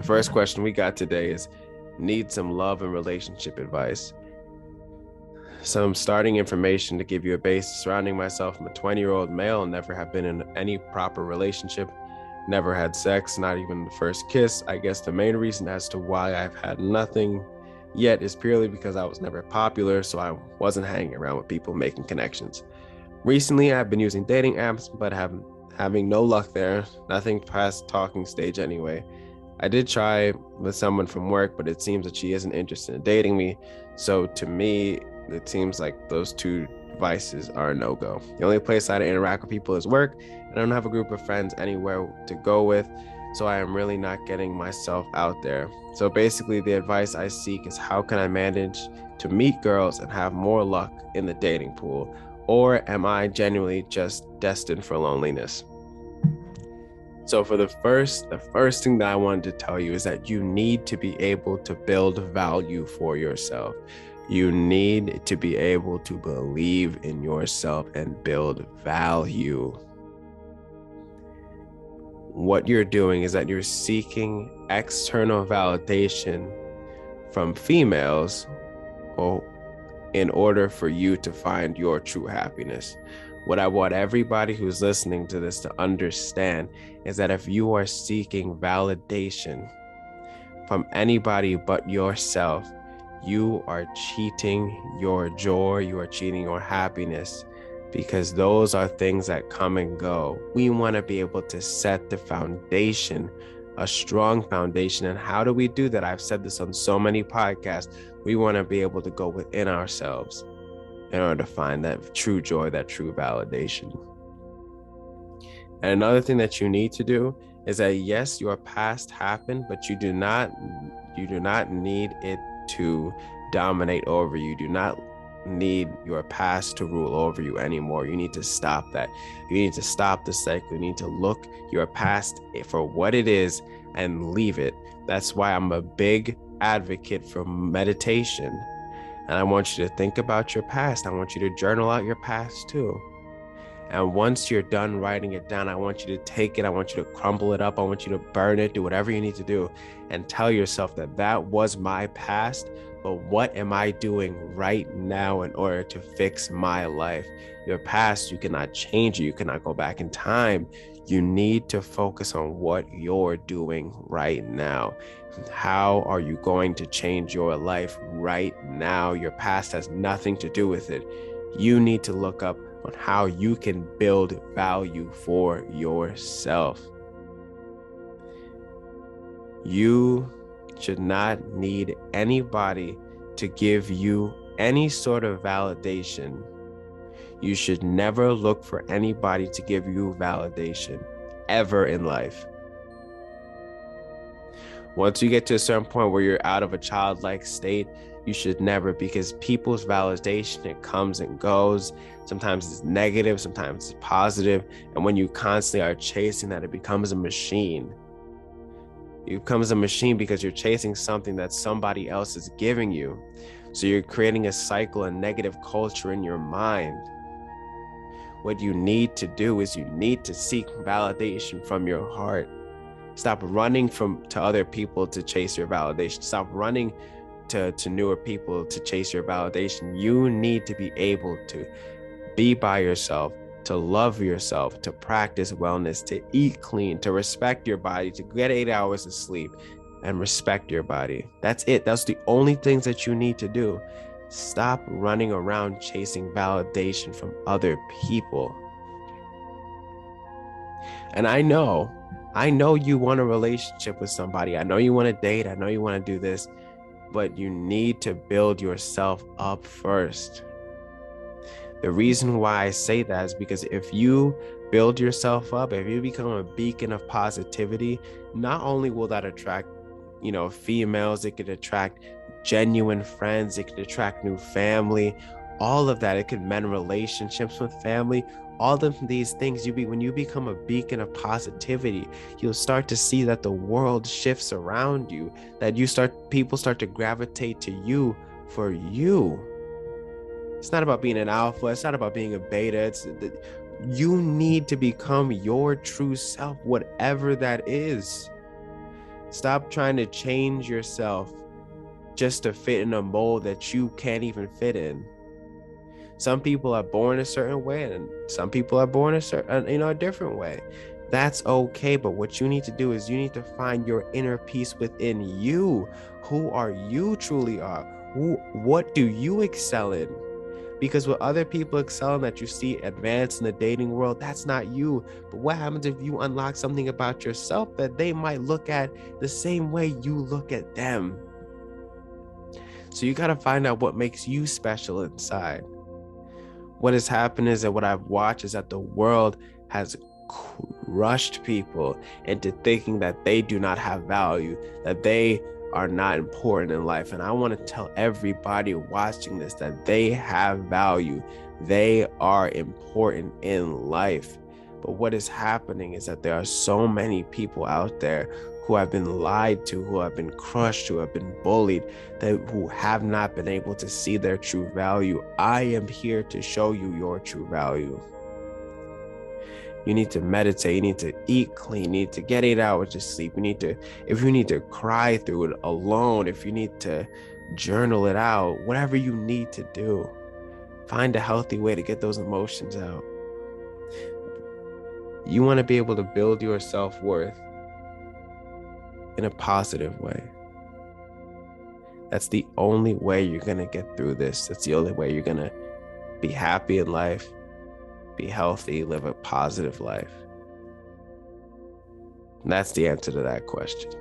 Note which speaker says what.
Speaker 1: first question we got today is, need some love and relationship advice. Some starting information to give you a base. Surrounding myself, I'm a 20-year-old male, never have been in any proper relationship, never had sex, not even the first kiss. I guess the main reason as to why I've had nothing yet is purely because I was never popular, so I wasn't hanging around with people making connections. Recently, I've been using dating apps, but having no luck there, nothing past talking stage anyway. I did try with someone from work, but it seems that she isn't interested in dating me. So to me, it seems like those two devices are a no-go. The only place I interact with people is work, and I don't have a group of friends anywhere to go with, so I am really not getting myself out there. So basically, the advice I seek is, how can I manage to meet girls and have more luck in the dating pool? Or am I genuinely just destined for loneliness? So for the first thing that I wanted to tell you is that you need to be able to build value for yourself. You need to be able to believe in yourself and build value. What you're doing is that you're seeking external validation from females in order for you to find your true happiness. What I want everybody who's listening to this to understand is that if you are seeking validation from anybody but yourself, you are cheating your joy, you are cheating your happiness, because those are things that come and go. We want to be able to set the foundation, a strong foundation. And how do we do that? I've said this on so many podcasts. We want to be able to go within ourselves in order to find that true joy, that true validation. And another thing that you need to do is that, yes, your past happened, but you do not need it to dominate over you. You do not need your past to rule over you anymore. You need to stop that. You need to stop the cycle. You need to look your past for what it is and leave it. That's why I'm a big advocate for meditation. And I want you to think about your past. I want you to journal out your past too. And once you're done writing it down, I want you to take it. I want you to crumble it up. I want you to burn it, do whatever you need to do, and tell yourself that that was my past, but what am I doing right now in order to fix my life? Your past, you cannot change it. You cannot go back in time. You need to focus on what you're doing right now. How are you going to change your life right now? Your past has nothing to do with it. You need to look up on how you can build value for yourself. You should not need anybody to give you any sort of validation. You should never look for anybody to give you validation ever in life. Once you get to a certain point where you're out of a childlike state, you should never, because people's validation, it comes and goes. Sometimes it's negative, sometimes it's positive. And when you constantly are chasing that, it becomes a machine. It becomes a machine because you're chasing something that somebody else is giving you. So you're creating a cycle, a negative culture in your mind. What you need to do is you need to seek validation from your heart. Stop running to other people to chase your validation. Stop running to newer people to chase your validation. You need to be able to be by yourself, to love yourself, to practice wellness, to eat clean, to respect your body, to get 8 hours of sleep and respect your body. That's it. That's the only things that you need to do. Stop running around chasing validation from other people. And I know you want a relationship with somebody. I know you want to date. I know you want to do this, but you need to build yourself up first. The reason why I say that is because if you build yourself up, if you become a beacon of positivity, not only will that attract, females, it could attract genuine friends, it could attract new family, all of that. It could mend relationships with family. All of these things, when you become a beacon of positivity, you'll start to see that the world shifts around you, that people start to gravitate to you for you. It's not about being an alpha. It's not about being a beta. You need to become your true self, whatever that is. Stop trying to change yourself just to fit in a mold that you can't even fit in. Some people are born a certain way, and some people are born a different way. That's okay. But what you need to do is you need to find your inner peace within you. Who are you truly are? What do you excel in? Because what other people excel in that you see advance in the dating world, that's not you. But what happens if you unlock something about yourself that they might look at the same way you look at them? So you got to find out what makes you special inside. What has happened is that what I've watched is that the world has crushed people into thinking that they do not have value, that they are not important in life. And I want to tell everybody watching this that they have value. They are important in life. But what is happening is that there are so many people out there who have been lied to, who have been crushed, who have been bullied, who have not been able to see their true value. I am here to show you your true value. You need to meditate. You need to eat clean. You need to get 8 hours of sleep. If you need to cry through it alone, if you need to journal it out, whatever you need to do, find a healthy way to get those emotions out. You want to be able to build your self-worth in a positive way. That's the only way you're going to get through this. That's the only way you're going to be happy in life, be healthy, live a positive life. And that's the answer to that question.